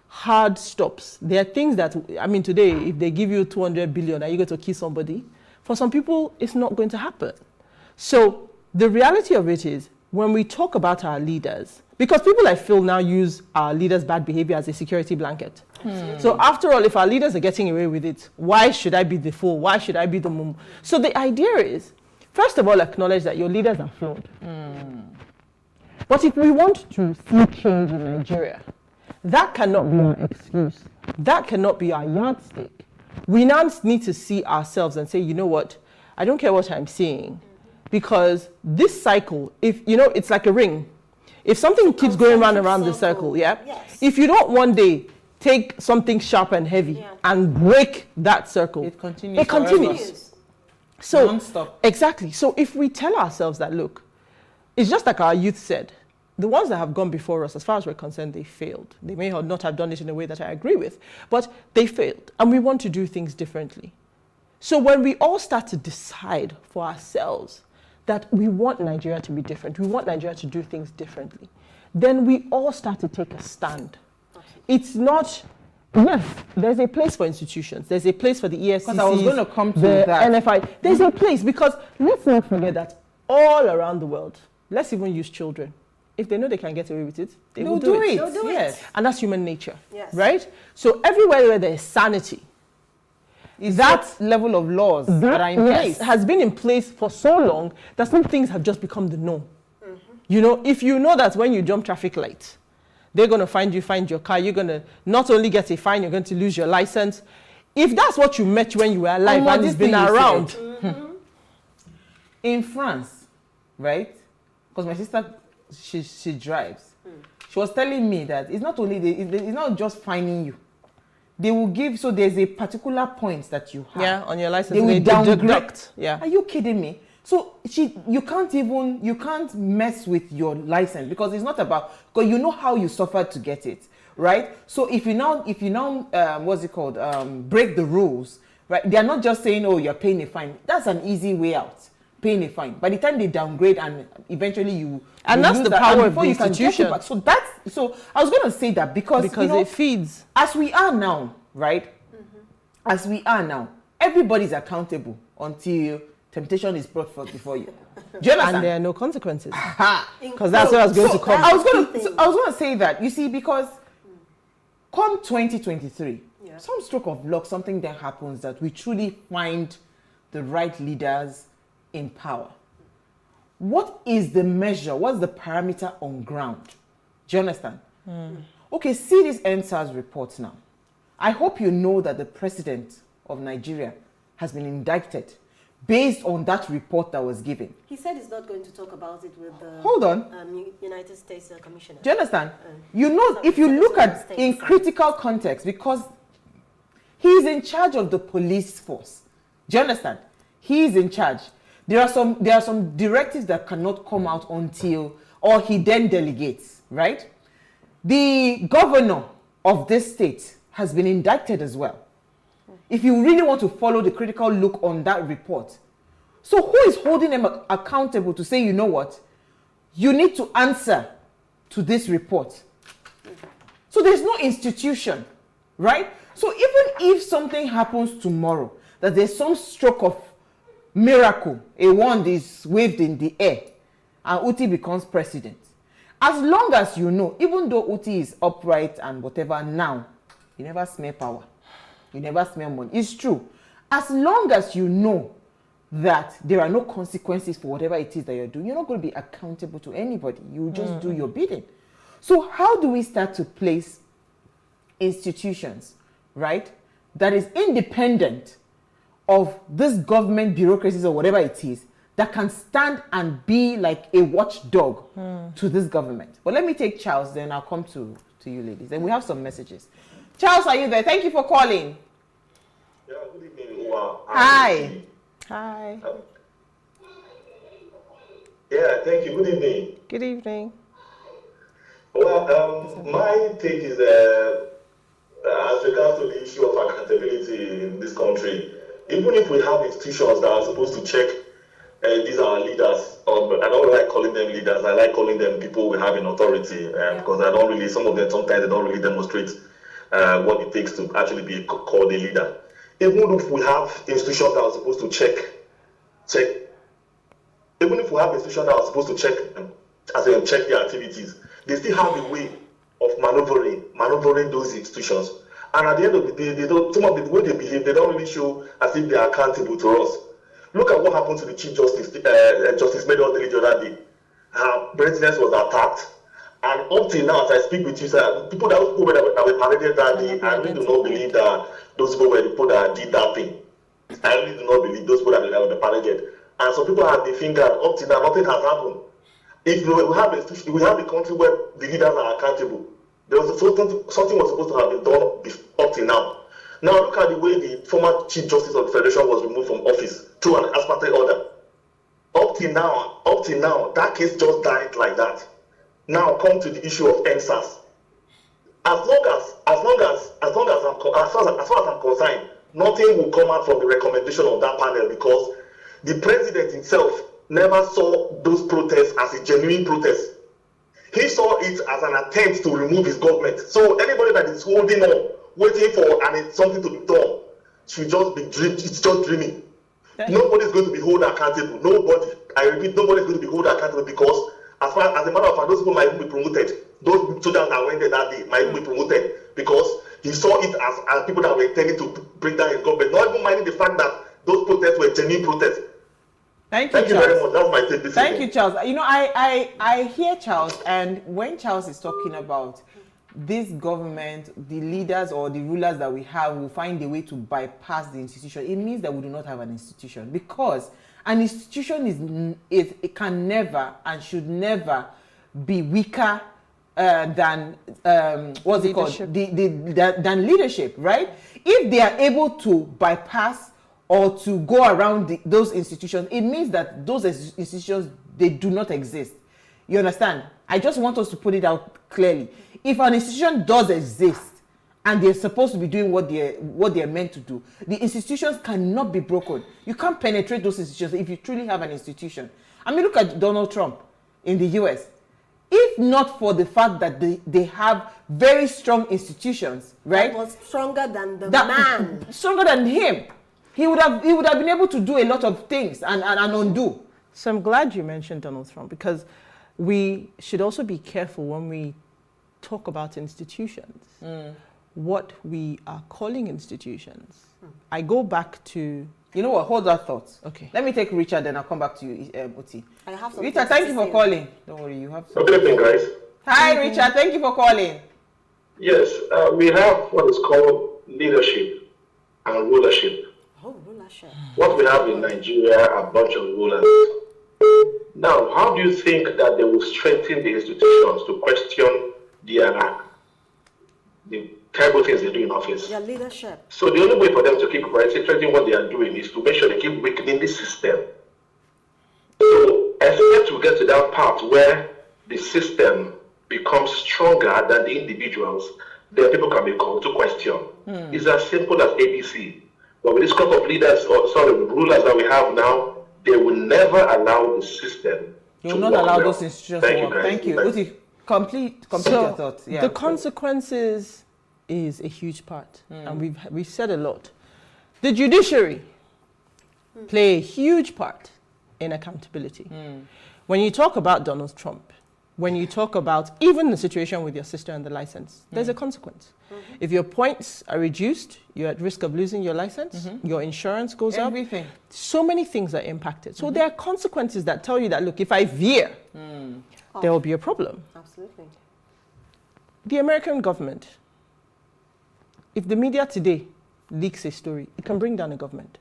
Speaker 4: hard stops. There are things that, I mean, today, if they give you 200 billion, are you going to kill somebody? For some people, it's not going to happen. So the reality of it is, when we talk about our leaders, because people, I feel, now use our leaders' bad behavior as a security blanket. So after all, if our leaders are getting away with it, why should I be the fool? Why should I be the mum? So the idea is, first of all, acknowledge that your leaders are flawed. But if we want to see change in Nigeria, that cannot be our excuse. That cannot be our yardstick. We now need to see ourselves and say, you know what? I don't care what I'm seeing. Because this cycle, if you know, it's like a ring. If something keeps going round and round the circle, if you don't one day take something sharp and heavy and break that circle, it continues. So, non-stop. Exactly. So if we tell ourselves that, look, it's just like our youth said, the ones that have gone before us, as far as we're concerned, they failed. They may not have done it in a way that I agree with, but they failed. And we want to do things differently. So when we all start to decide for ourselves that we want Nigeria to be different, we want Nigeria to do things differently, then we all start to take a stand. It's not... Yes, there's a place for institutions. There's a place for the EFCC. Because I was going to come to the NFI. There's a place, because let's not forget that all around the world, let's even use children. If they know they can get away with it, they will do it. They'll do it. And that's human nature, right? So everywhere where there is sanity, that level of laws that are in place has been in place for so long that some things have just become the norm. You know, if you know that when you jump traffic lights, they're going to find your car, you're going to not only get a fine, you're going to lose your license. If that's what you met when you were alive and it's been around.
Speaker 2: In France, right? Because my sister, she drives. She was telling me that it's not only, it's not just fining you. They will give, so there's a particular point that you have.
Speaker 4: Yeah, on your license.
Speaker 2: They will
Speaker 4: deduct. Yeah.
Speaker 2: Are you kidding me? So you can't mess with your license because it's not about, because you know how you suffered to get it. right? So if you now what's it called, break the rules, right? They are not just saying, oh, you're paying a fine. That's an easy way out, paying a fine. By the time they downgrade and eventually you
Speaker 4: that's
Speaker 2: lose
Speaker 4: the
Speaker 2: that,
Speaker 4: power of
Speaker 2: before
Speaker 4: the
Speaker 2: you can get it
Speaker 4: institution.
Speaker 2: back. So I was going to say that because
Speaker 4: it feeds.
Speaker 2: As we are now, right? As we are now, everybody's accountable until temptation is brought forth before you. Do you understand?
Speaker 4: And there are no consequences. Because that's what I was going to come.
Speaker 2: I was going to say that, you see, because come 2023, some stroke of luck, something then happens that we truly find the right leaders in power. What is the measure? What's the parameter on ground? Do you understand? Okay, see this NSAS report now. I hope you know that the president of Nigeria has been indicted based on that report that was given.
Speaker 3: He said he's not going to talk about it with the United States Commissioner.
Speaker 2: Do you understand? You know, if you look at in critical context, because he's in charge of the police force. Do you understand? He's in charge. There are some directives that cannot come out until, or he then delegates, right? The governor of this state has been indicted as well. If you really want to follow the critical look on that report. So who is holding them accountable to say, you know what? You need to answer to this report. So there's no institution, right? So even if something happens tomorrow, that there's some stroke of miracle, a wand is waved in the air, and Uti becomes president. As long as you know, even though Uti is upright and whatever now, you never smell power. You never smell money. It's true. As long as you know that there are no consequences for whatever it is that you're doing, you're not going to be accountable to anybody. You just do your bidding. So how do we start to place institutions, right, that is independent of this government bureaucracies or whatever it is, that can stand and be like a watchdog to this government? But let me take Charles, then I'll come to you ladies. And we have some messages. Charles, are you there? Thank you for calling.
Speaker 12: Yeah, good evening. Wow.
Speaker 2: Hi.
Speaker 4: Hi.
Speaker 12: Yeah, thank you. Good evening.
Speaker 4: Good evening.
Speaker 12: Well, my take is as regards to the issue of accountability in this country, even if we have institutions that are supposed to check these are our leaders, I don't like calling them leaders, I like calling them people we have in authority, because I don't really, some of them sometimes they don't really demonstrate what it takes to actually be called a leader. Even if we have institutions that are supposed to check, even if we have institutions that are supposed to check their activities, they still have a way of maneuvering those institutions. And at the end of the day, some of the way they behave, they don't really show as if they are accountable to us. Look at what happened to the Chief Justice, Justice Medodili the other day. Her president was attacked. And up till now, as I speak with you, sir, people that were paraded that day, I really do not believe that those people were the people that did that thing. I really do not believe those people that were paraded. And some people have the finger, up till now, nothing has happened. If we have a country where the leaders are accountable, there was something was supposed to have been done up till now. Now look at the way the former Chief Justice of the Federation was removed from office through an as parte order. Up till now, that case just died like that. Now come to the issue of NSAS. As far as I'm concerned, nothing will come out from the recommendation of that panel, because the president himself never saw those protests as a genuine protest. He saw it as an attempt to remove his government. So anybody that is holding on, waiting for something to be done, should just be it's just dreaming. Nobody is going to be held accountable. Nobody. I repeat, nobody is going to be held accountable, because as a matter of fact, those people might even be promoted. Those soldiers that went there that day might even be promoted, because he saw it as people that were intending to bring down his government, not even minding the fact that those protests were genuine protests.
Speaker 2: Thank you,
Speaker 12: Charles. Very much. That's my take this
Speaker 2: Thank you, Charles. You know, I hear Charles, and when Charles is talking about this government, the leaders or the rulers that we have will find a way to bypass the institution, it means that we do not have an institution, because an institution it can never and should never be weaker than what's it called? Than leadership, right? If they are able to bypass or to go around those institutions, it means that those institutions, they do not exist. You understand? I just want us to put it out clearly. if an institution does exist and they're supposed to be doing what they're meant to do, the institutions cannot be broken. You can't penetrate those institutions if you truly have an institution. I mean, look at Donald Trump in the US. If not for the fact that they have very strong institutions, right?
Speaker 3: That was stronger than the man.
Speaker 2: Stronger than him. He would have been able to do a lot of things and undo.
Speaker 4: So I'm glad you mentioned Donald Trump, because we should also be careful when we talk about institutions, what we are calling institutions. I go back to...
Speaker 2: You know what? Hold that thought.
Speaker 4: Okay.
Speaker 2: Let me take Richard, then I'll come back to you, Oti.
Speaker 3: I have some.
Speaker 2: Richard, thank you for calling. Don't worry, you have some.
Speaker 12: Good evening, guys.
Speaker 2: Hi, Richard. Thank you for calling.
Speaker 12: Yes, we have what is called leadership and rulership.
Speaker 3: Oh, rulership.
Speaker 12: What we have in Nigeria are a bunch of rulers. Now, how do you think that they will strengthen the institutions to question the terrible things they do in office?
Speaker 3: Their leadership.
Speaker 12: So the only way for them to keep strengthening what they are doing is to make sure they keep weakening the system. So except we get to that part where the system becomes stronger than the individuals, then people can be called to question. It's as simple as ABC. But with this crop of leaders, rulers that we have now, they will never allow the system.
Speaker 2: You will not allow those institutions to work. Thank you. Uti, complete your thoughts. Yeah.
Speaker 4: The consequences is a huge part, and we've said a lot. The judiciary play a huge part in accountability. When you talk about Donald Trump, when you talk about even the situation with your sister and the license, there's a consequence. If your points are reduced, you're at risk of losing your license, your insurance goes up. So many things are impacted. So there are consequences that tell you that, look, if I veer, there will be a problem.
Speaker 3: Absolutely.
Speaker 4: The American government, if the media today leaks a story, it can bring down a government.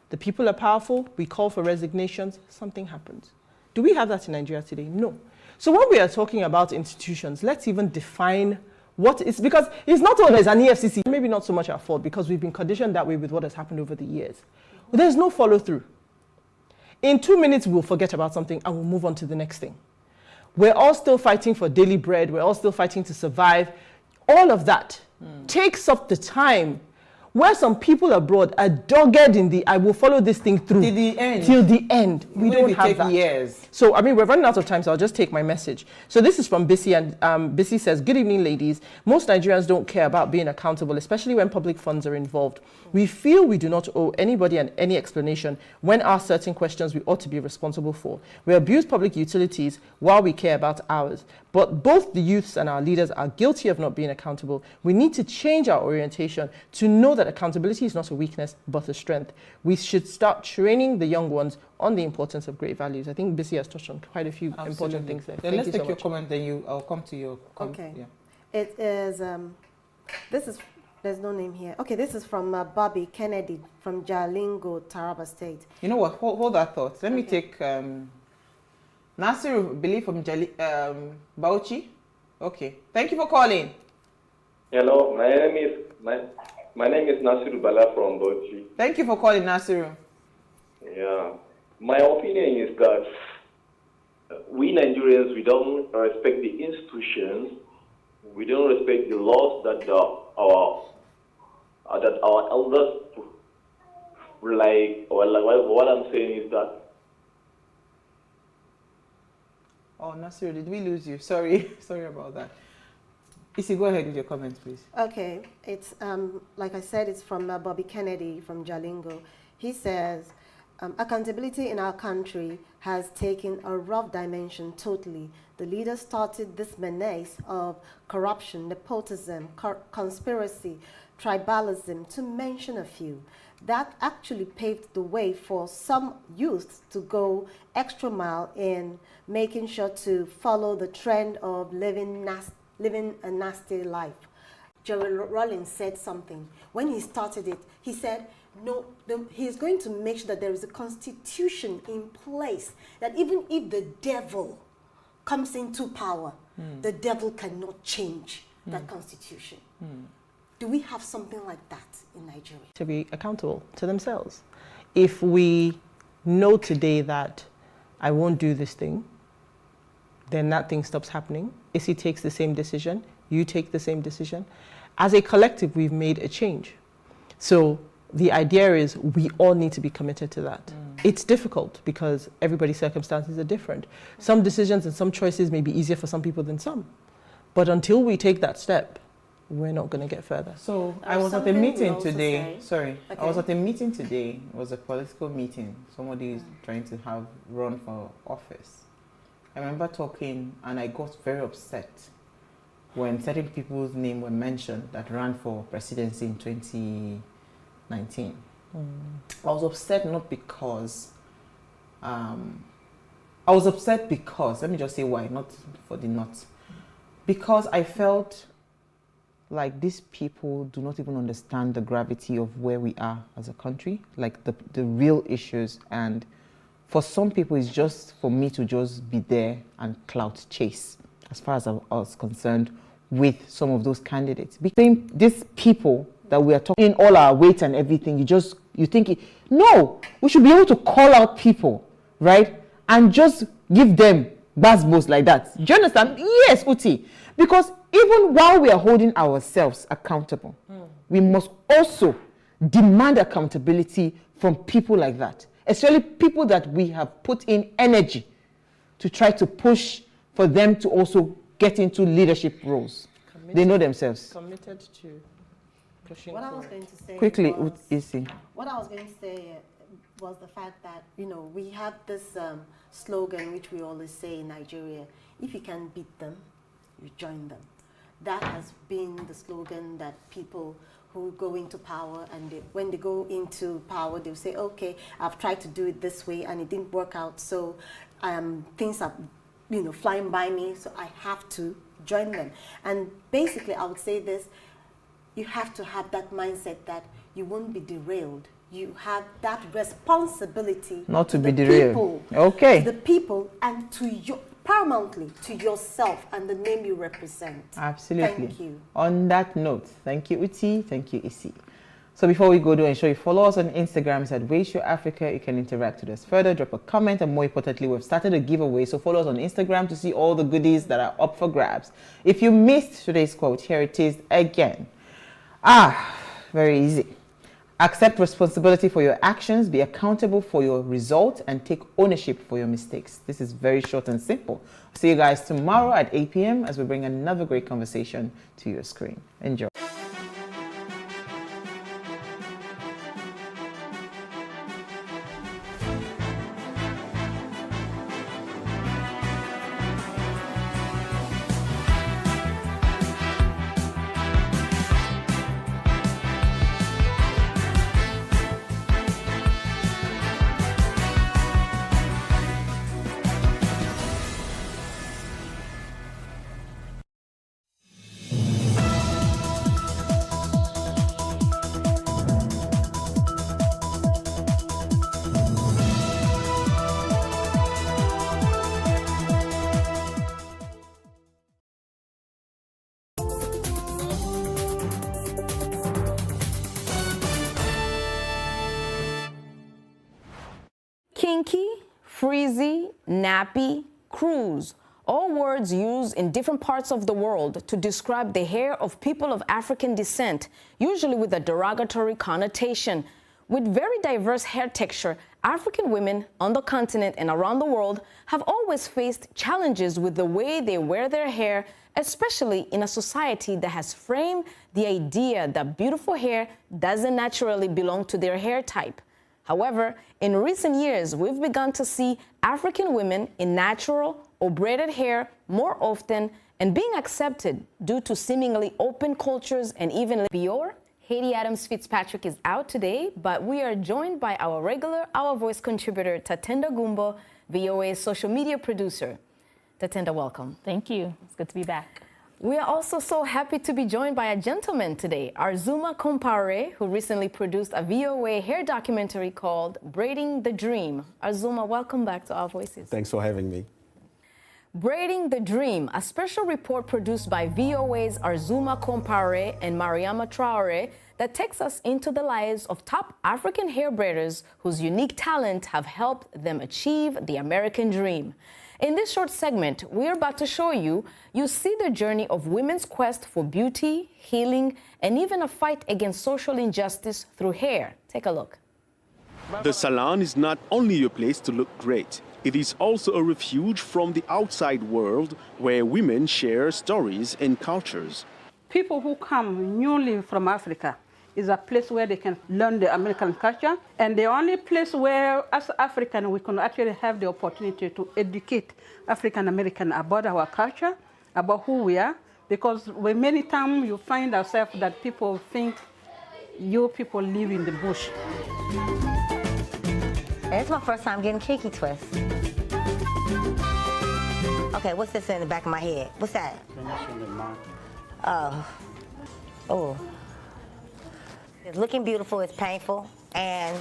Speaker 4: The people are powerful, we call for resignations, something happens. Do we have that in Nigeria today? No. So when we are talking about institutions, let's even define what is, because it's not always an EFCC, maybe not so much our fault because we've been conditioned that way with what has happened over the years. But there's no follow through. In 2 minutes, we'll forget about something and we'll move on to the next thing. We're all still fighting for daily bread. We're all still fighting to survive. All of that takes up the time where some people abroad are dogged in the, I will follow this thing through.
Speaker 2: Till the end.
Speaker 4: Till the end. We don't have that.
Speaker 2: Years.
Speaker 4: So, I mean, we're running out of time, so I'll just take my message. So this is from Bissy, and Bissy says, good evening, ladies. Most Nigerians don't care about being accountable, especially when public funds are involved. We feel we do not owe anybody any explanation when asked certain questions we ought to be responsible for. We abuse public utilities while we care about ours. But both the youths and our leaders are guilty of not being accountable. We need to change our orientation to know that accountability is not a weakness, but a strength. We should start training the young ones on the importance of great values. I think Bissy has touched on quite a few important things there.
Speaker 2: Then let's take your comment, then I'll come to your comment.
Speaker 3: Okay. Yeah. It is, there's no name here. Okay, this is from Bobby Kennedy from Jalingo, Taraba State.
Speaker 2: You know what? Hold that thought. Let me take Nasir, believe from Bauchi. Okay. Thank you for calling.
Speaker 13: Hello, my name is Nasiru Bala from Bauchi.
Speaker 2: Thank you for calling, Nasiru.
Speaker 13: Yeah. My opinion is that we Nigerians, we don't respect the institutions, we don't respect the laws that our elders what I'm saying is that.
Speaker 2: Oh, Nasiru, did we lose you? Sorry about that. Isi, go ahead with your comments, please.
Speaker 3: Okay, it's like I said, it's from Bobby Kennedy from Jalingo. He says, accountability in our country has taken a rough dimension totally. The leaders started this menace of corruption, nepotism, conspiracy, tribalism, to mention a few. That actually paved the way for some youth to go extra mile in making sure to follow the trend of living a nasty life. Jerry Rawlings said something. When he started it, he said, no, he's going to make sure that there is a constitution in place, that even if the devil comes into power, the devil cannot change that constitution. Do we have something like that in Nigeria?
Speaker 4: To be accountable to themselves. If we know today that I won't do this thing, then that thing stops happening. Issy takes the same decision, you take the same decision. As a collective, we've made a change. So the idea is we all need to be committed to that. It's difficult because everybody's circumstances are different. Some decisions and some choices may be easier for some people than some. But until we take that step, we're not going to get further.
Speaker 2: So I was at a meeting today. I was at a meeting today. It was a political meeting. Somebody is trying to run for office. I remember talking and I got very upset when certain people's names were mentioned that ran for presidency in 2019. I was upset not because let me just say why, not for the not. Because I felt like these people do not even understand the gravity of where we are as a country, like the real issues. And for some people, it's just for me to just be there and clout chase, as far as I was concerned, with some of those candidates. Between these people that we are talking in all our weight and everything, you think, no, we should be able to call out people, right? And just give them basbos like that. Do you understand? Yes, Uti. Because even while we are holding ourselves accountable, we must also demand accountability from people like that. Especially people that we have put in energy to try to push for them to also get into leadership roles. They know themselves.
Speaker 4: Committed to pushing
Speaker 3: What I was going to say
Speaker 2: quickly,
Speaker 3: Isi. What I was going to say was the fact that, we have this slogan which we always say in Nigeria: if you can beat them, you join them. That has been the slogan that people who go into power, and when they go into power, they'll say, okay, I've tried to do it this way and it didn't work out, so things are flying by me, so I have to join them. And basically, I would say this: you have to have that mindset that you won't be derailed. You have that responsibility
Speaker 2: not to be derailed. Okay.
Speaker 3: To the people and paramountly to yourself and the name you represent.
Speaker 2: Absolutely.
Speaker 3: Thank you.
Speaker 2: On that note, thank you, Uti. Thank you, Isi. So before we go, do ensure you follow us on Instagram at PlusTvAfrica. You can interact with us further, drop a comment, and more importantly, we've started a giveaway. So follow us on Instagram to see all the goodies that are up for grabs. If you missed today's quote, here it is again. Very easy. Accept responsibility for your actions, be accountable for your results, and take ownership for your mistakes. This is very short and simple. See you guys tomorrow at 8 p.m. as we bring another great conversation to your screen. Enjoy.
Speaker 14: Kinky, frizzy, nappy, cruise, all words used in different parts of the world to describe the hair of people of African descent, usually with a derogatory connotation. With very diverse hair texture, African women on the continent and around the world have always faced challenges with the way they wear their hair, especially in a society that has framed the idea that beautiful hair doesn't naturally belong to their hair type. However, in recent years, we've begun to see African women in natural or braided hair more often and being accepted due to seemingly open cultures and even Bior. Haiti Adams Fitzpatrick is out today, but we are joined by our regular Our Voice contributor, Tatenda Gumbo, VOA's social media producer. Tatenda, welcome.
Speaker 15: Thank you. It's good to be back.
Speaker 14: We are also so happy to be joined by a gentleman today, Arzuma Kompare, who recently produced a VOA hair documentary called Braiding the Dream. Arzuma, welcome back to Our Voices.
Speaker 16: Thanks for having me.
Speaker 14: Braiding the Dream, a special report produced by VOA's Arzuma Kompare and Mariama Traore that takes us into the lives of top African hair braiders whose unique talent have helped them achieve the American dream. In this short segment, we're about to show you see the journey of women's quest for beauty, healing, and even a fight against social injustice through hair. Take a look.
Speaker 16: The salon is not only a place to look great, it is also a refuge from the outside world where women share stories and cultures.
Speaker 17: People who come newly from Africa is a place where they can learn the American culture, and the only place where, as African, we can actually have the opportunity to educate African American about our culture, about who we are, because many times you find ourselves that people think you people live in the bush.
Speaker 18: It's my first time getting cheeky twist. Okay, what's this in the back of my head? What's that? Oh. It's looking beautiful, it's painful, and